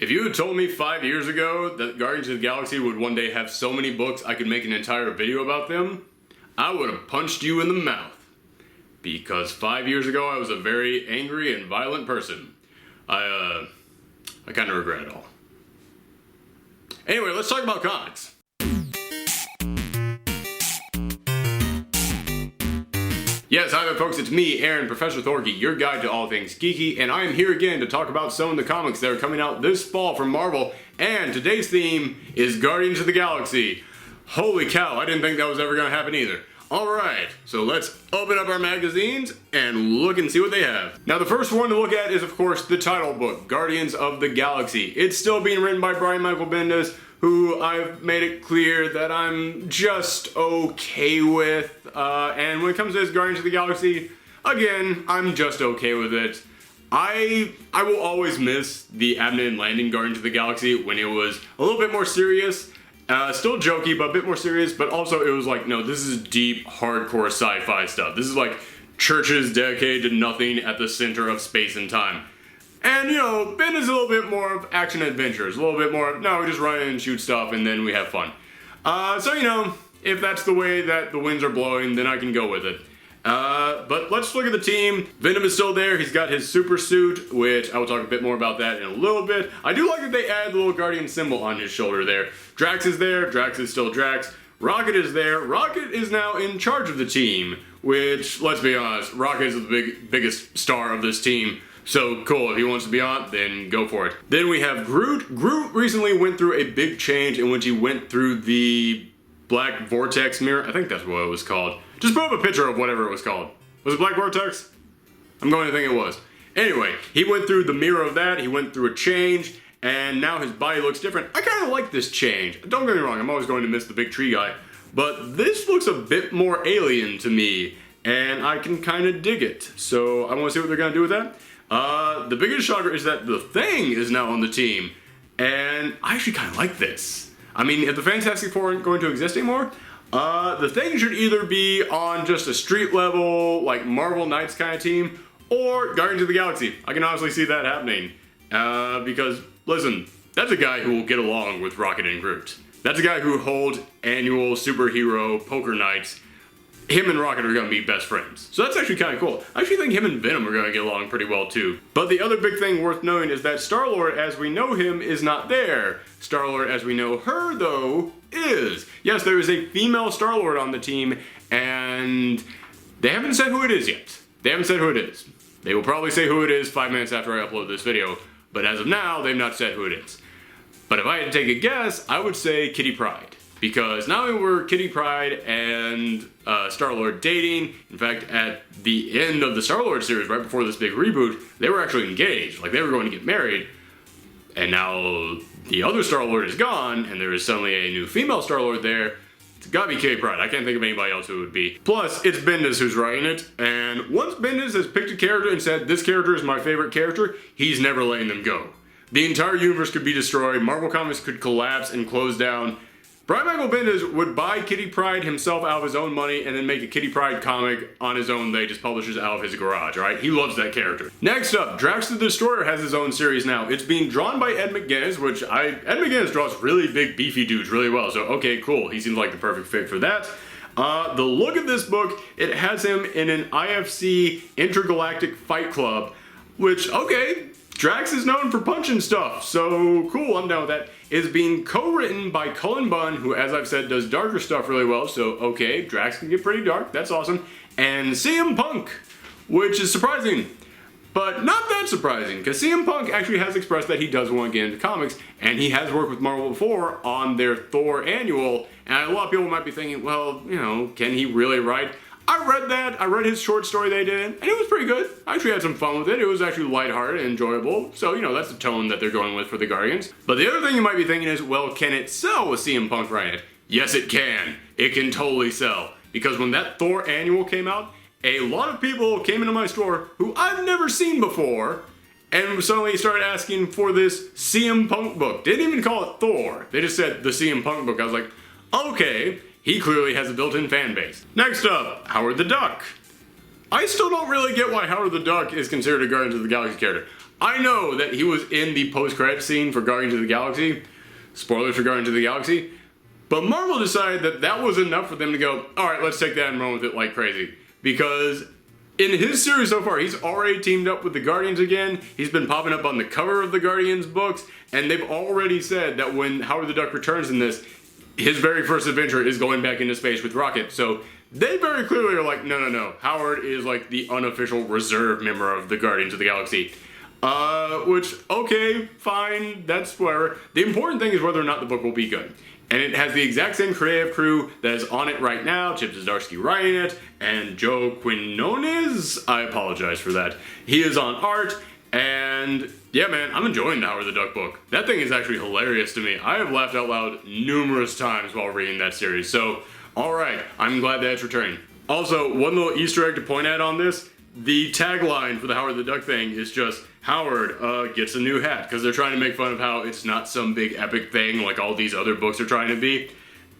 If you had told me 5 years ago that Guardians of the Galaxy would one day have so many books I could make an entire video about them, I would have punched you in the mouth. Because 5 years ago I was a very angry and violent person. I kind of regret it all. Anyway, let's talk about comics. Yes, hi there folks, it's me, Aaron, Professor Thorky, your guide to all things geeky, and I am here again to talk about some of the comics that are coming out this fall from Marvel, and today's theme is Guardians of the Galaxy. Holy cow, I didn't think that was ever going to happen either. Alright, so let's open up our magazines and look and see what they have. Now the first one to look at is of course the title book, Guardians of the Galaxy. It's still being written by Brian Michael Bendis, who I've made it clear that I'm just okay with. And when it comes to this Guardians of the Galaxy, again, I'm just okay with it. I will always miss the Abnett and Landing Guardians of the Galaxy when it was a little bit more serious. Still jokey, but a bit more serious, but also it was like, no, this is deep, hardcore sci-fi stuff. This is like churches dedicated to nothing at the center of space and time. And, you know, Ben is a little bit more of action adventures, a little bit more, no, we just run in and shoot stuff and then we have fun. So, you know, if that's the way that the winds are blowing, then I can go with it. But let's look at the team. Venom is still there. He's got his super suit, which I will talk a bit more about that in a little bit. I do like that they add the little Guardian symbol on his shoulder there. Drax is there. Drax is still Drax. Rocket is there. Rocket is now in charge of the team, which, let's be honest, Rocket is the biggest star of this team. So cool, if he wants to be on, then go for it. Then we have Groot. Groot recently went through a big change in which he went through the Black Vortex mirror. I think that's what it was called. Just put up a picture of whatever it was called. Was it Black Vortex? I'm going to think it was. Anyway, he went through the mirror of that, he went through a change, and now his body looks different. I kind of like this change. Don't get me wrong, I'm always going to miss the big tree guy, but this looks a bit more alien to me, and I can kind of dig it. So I want to see what they're going to do with that. The biggest shocker is that the Thing is now on the team, and I actually kind of like this. I mean, if the Fantastic Four aren't going to exist anymore, the Thing should either be on just a street level, like Marvel Knights kind of team, or Guardians of the Galaxy. I can honestly see that happening. Because, listen, that's a guy who will get along with Rocket and Groot. That's a guy who holds annual superhero poker nights. Him and Rocket are going to be best friends. So that's actually kind of cool. I actually think him and Venom are going to get along pretty well too. But the other big thing worth knowing is that Starlord, as we know him, is not there. Starlord, as we know her, though, is. Yes, there is a female Starlord on the team, and they haven't said who it is yet. They haven't said who it is. They will probably say who it is 5 minutes after I upload this video, but as of now, they've not said who it is. But if I had to take a guess, I would say Kitty Pryde. Because not only were Kitty Pryde and Starlord dating, in fact, at the end of the Starlord series, right before this big reboot, they were actually engaged. Like, they were going to get married. And now the other Starlord is gone, and there is suddenly a new female Starlord there. It's gotta be Kitty Pryde. I can't think of anybody else who it would be. Plus, it's Bendis who's writing it, and once Bendis has picked a character and said, this character is my favorite character, he's never letting them go. The entire universe could be destroyed, Marvel Comics could collapse and close down. Brian Michael Bendis would buy Kitty Pryde himself out of his own money and then make a Kitty Pryde comic on his own that he just publishes out of his garage, right? He loves that character. Next up, Drax the Destroyer has his own series now. It's being drawn by Ed McGuinness, which Ed McGuinness draws really big, beefy dudes really well, so okay, cool. He seems like the perfect fit for that. The look of this book, it has him in an IFC intergalactic fight club, which, okay, Drax is known for punching stuff, so cool, I'm down with that. It's being co-written by Cullen Bunn, who, as I've said, does darker stuff really well, so okay, Drax can get pretty dark, that's awesome. And CM Punk, which is surprising, but not that surprising, because CM Punk actually has expressed that he does want to get into comics, and he has worked with Marvel before on their Thor annual, and a lot of people might be thinking, well, you know, can he really write? I read that, I read his short story they did, and it was pretty good. I actually had some fun with it. It was actually lighthearted and enjoyable. So, you know, that's the tone that they're going with for the Guardians. But the other thing you might be thinking is, well, can it sell with CM Punk writing it? Yes, it can. It can totally sell. Because when that Thor annual came out, a lot of people came into my store who I've never seen before, and suddenly started asking for this CM Punk book. They didn't even call it Thor. They just said the CM Punk book. I was like, okay. He clearly has a built-in fan base. Next up, Howard the Duck. I still don't really get why Howard the Duck is considered a Guardians of the Galaxy character. I know that he was in the post-credit scene for Guardians of the Galaxy. Spoilers for Guardians of the Galaxy. But Marvel decided that that was enough for them to go, alright, let's take that and run with it like crazy. Because in his series so far, he's already teamed up with the Guardians again. He's been popping up on the cover of the Guardians books. And they've already said that when Howard the Duck returns in this, his very first adventure is going back into space with Rocket. So they very clearly are like, no. Howard is like the unofficial reserve member of the Guardians of the Galaxy. Which, okay, fine, that's whatever. The important thing is whether or not the book will be good. And it has the exact same creative crew that is on it right now. Chip Zdarsky writing it, and Joe Quinones, I apologize for that. He is on art, and yeah, man, I'm enjoying the Howard the Duck book. That thing is actually hilarious to me. I have laughed out loud numerous times while reading that series, so alright, I'm glad that it's returning. Also, one little Easter egg to point at on this, the tagline for the Howard the Duck thing is just, Howard gets a new hat, because they're trying to make fun of how it's not some big epic thing like all these other books are trying to be.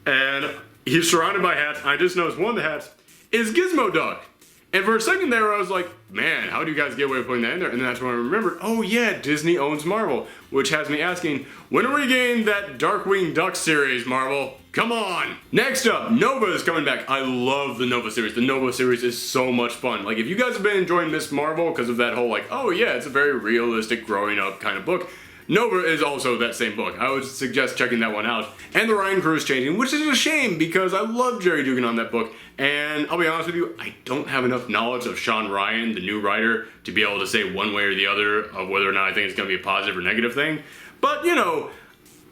And he's surrounded by hats. I just noticed one of the hats is Gizmo Duck. And for a second there I was like, man, how do you guys get away with putting that in there? And that's when I remembered, oh yeah, Disney owns Marvel. Which has me asking, when are we getting that Darkwing Duck series, Marvel? Come on! Next up, Nova is coming back. I love the Nova series. The Nova series is so much fun. Like, if you guys have been enjoying Miss Marvel because of that whole, like, oh yeah, it's a very realistic growing up kind of book, Nova is also that same book. I would suggest checking that one out. And the writing crew is changing, which is a shame because I love Jerry Dugan on that book. And I'll be honest with you, I don't have enough knowledge of Sean Ryan, the new writer, to be able to say one way or the other of whether or not I think it's going to be a positive or negative thing. But, you know,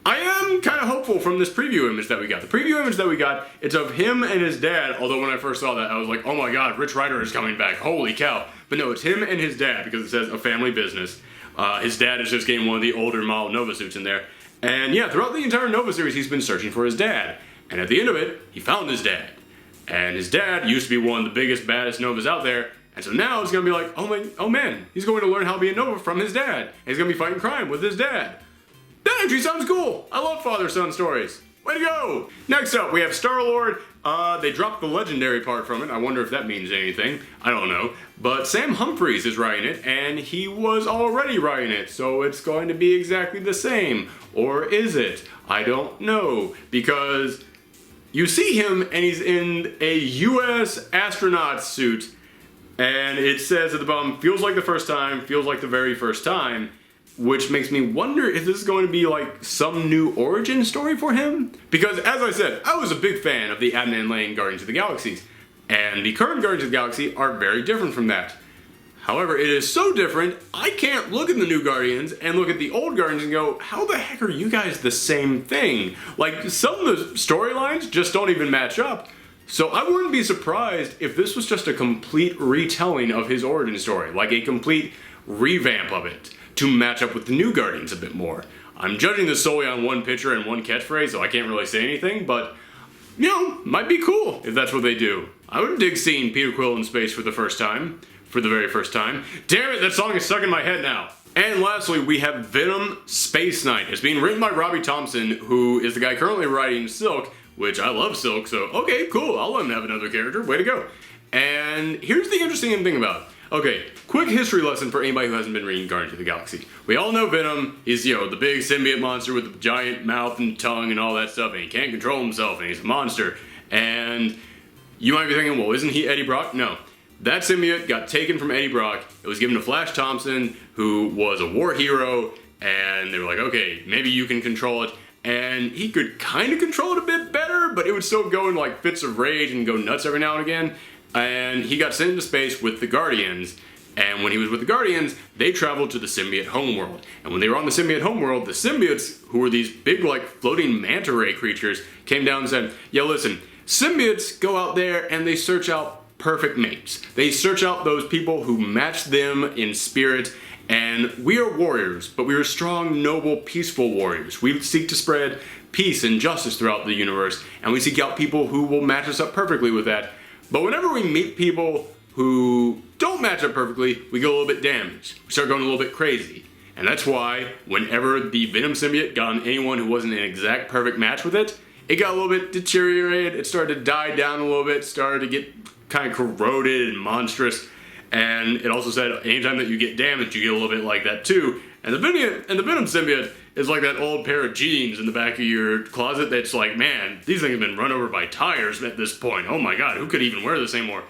I am kind of hopeful from this preview image that we got. The preview image that we got, it's of him and his dad, although when I first saw that, I was like, oh my god, Rich Rider is coming back, holy cow. But no, it's him and his dad, because it says a family business. His dad is just getting one of the older model Nova suits in there. And yeah, throughout the entire Nova series, he's been searching for his dad. And at the end of it, he found his dad. And his dad used to be one of the biggest, baddest Novas out there. And so now it's going to be like, oh man, he's going to learn how to be a Nova from his dad. And he's going to be fighting crime with his dad. That actually sounds cool. I love father-son stories. Way to go! Next up, we have Starlord. They dropped the legendary part from it. I wonder if that means anything. I don't know. But Sam Humphries is writing it, and he was already writing it, so it's going to be exactly the same. Or is it? I don't know. Because you see him, and he's in a US astronaut suit, and it says at the bottom, feels like the first time, feels like the very first time. Which makes me wonder if this is going to be like some new origin story for him. Because as I said, I was a big fan of the Adnan Lane Guardians of the Galaxies. And the current Guardians of the Galaxy are very different from that. However, it is so different, I can't look at the new Guardians and look at the old Guardians and go, how the heck are you guys the same thing? Like, some of the storylines just don't even match up. So I wouldn't be surprised if this was just a complete retelling of his origin story. Like a complete revamp of it, to match up with the new Guardians a bit more. I'm judging this solely on one picture and one catchphrase, so I can't really say anything, but, you know, might be cool if that's what they do. I would dig seeing Peter Quill in space for the first time. For the very first time. Damn it, that song is stuck in my head now. And lastly, we have Venom Space Knight. It's being written by Robbie Thompson, who is the guy currently writing Silk, which I love Silk, so okay, cool, I'll let him have another character, way to go. And here's the interesting thing about it. Okay, quick history lesson for anybody who hasn't been reading Guardians of the Galaxy. We all know Venom is, you know, the big symbiote monster with the giant mouth and tongue and all that stuff, and he can't control himself, and he's a monster. And you might be thinking, well, isn't he Eddie Brock? No. That symbiote got taken from Eddie Brock. It was given to Flash Thompson, who was a war hero, and they were like, okay, maybe you can control it. And he could kind of control it a bit better, but it would still go in like fits of rage and go nuts every now and again. And he got sent into space with the Guardians, and when he was with the Guardians, they traveled to the symbiote homeworld. And when they were on the symbiote homeworld, the symbiotes, who were these big, like, floating manta ray creatures, came down and said, yeah, listen, symbiotes go out there and they search out perfect mates. They search out those people who match them in spirit, and we are warriors, but we are strong, noble, peaceful warriors. We seek to spread peace and justice throughout the universe, and we seek out people who will match us up perfectly with that. But whenever we meet people who don't match up perfectly, we get a little bit damaged. We start going a little bit crazy. And that's why whenever the Venom symbiote got on anyone who wasn't an exact perfect match with it, it got a little bit deteriorated, it started to die down a little bit, started to get kind of corroded and monstrous. And it also said anytime that you get damaged, you get a little bit like that too. And the Venom symbiote is like that old pair of jeans in the back of your closet that's like, man, these things have been run over by tires at this point. Oh my god, who could even wear this anymore?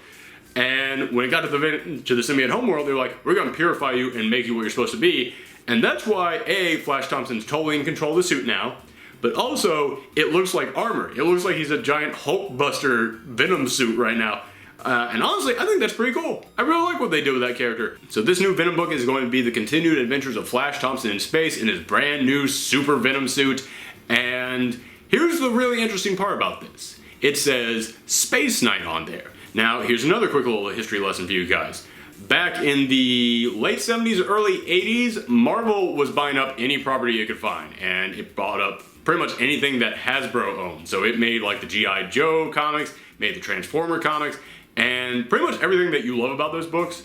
And when it got to the symbiote homeworld, they're like, we're going to purify you and make you what you're supposed to be. And that's why, A, Flash Thompson's totally in control of the suit now, but also, it looks like armor. It looks like he's a giant Hulkbuster Venom suit right now. And honestly, I think that's pretty cool. I really like what they did with that character. So this new Venom book is going to be the continued adventures of Flash Thompson in space in his brand new Super Venom suit. And here's the really interesting part about this. It says Space Knight on there. Now, here's another quick little history lesson for you guys. Back in the late 70s, early 80s, Marvel was buying up any property it could find. And it bought up pretty much anything that Hasbro owned. So it made like the G.I. Joe comics, made the Transformer comics, and pretty much everything that you love about those books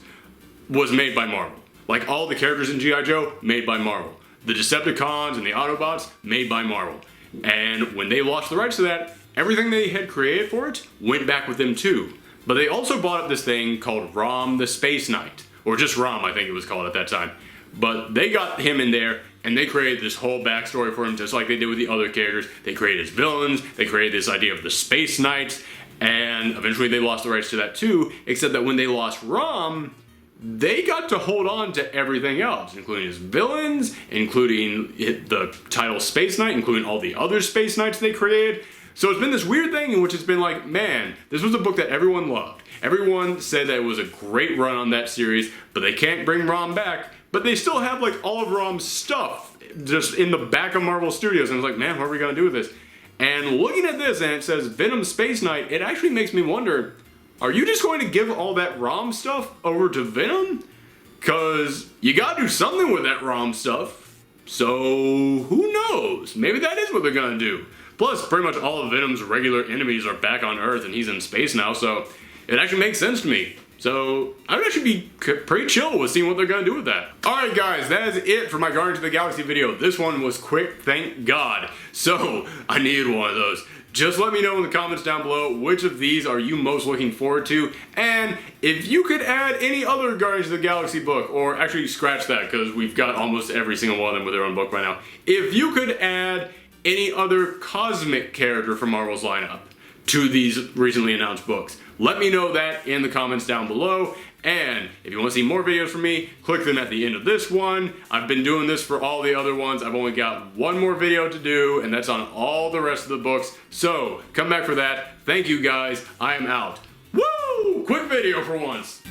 was made by Marvel. Like all the characters in G.I. Joe, made by Marvel. The Decepticons and the Autobots, made by Marvel. And when they lost the rights to that, everything they had created for it went back with them too. But they also bought up this thing called Rom the Space Knight. Or just Rom, I think it was called at that time. But they got him in there, and they created this whole backstory for him, just like they did with the other characters. They created his villains, they created this idea of the Space Knights, and eventually they lost the rights to that too, except that when they lost Rom, they got to hold on to everything else, including his villains, including the title Space Knight, including all the other Space Knights they created. So it's been this weird thing in which it's been like, man, this was a book that everyone loved. Everyone said that it was a great run on that series, but they can't bring Rom back. But they still have like all of Rom's stuff just in the back of Marvel Studios. And it's like, man, what are we gonna do with this? And looking at this and it says Venom Space Knight, it actually makes me wonder, are you just going to give all that Rom stuff over to Venom? Cause you gotta do something with that Rom stuff. So who knows? Maybe that is what they're gonna do. Plus, pretty much all of Venom's regular enemies are back on Earth and he's in space now, so it actually makes sense to me. So I would actually be pretty chill with seeing what they're gonna do with that. Alright guys, that is it for my Guardians of the Galaxy video. This one was quick, thank God. So I needed one of those. Just let me know in the comments down below which of these are you most looking forward to, and if you could add any other Guardians of the Galaxy book, or actually scratch that because we've got almost every single one of them with their own book right now. If you could add any other cosmic character from Marvel's lineup to these recently announced books, let me know that in the comments down below. And if you want to see more videos from me, click them at the end of this one. I've been doing this for all the other ones. I've only got one more video to do, and that's on all the rest of the books. So come back for that. Thank you guys. I am out. Woo! Quick video for once.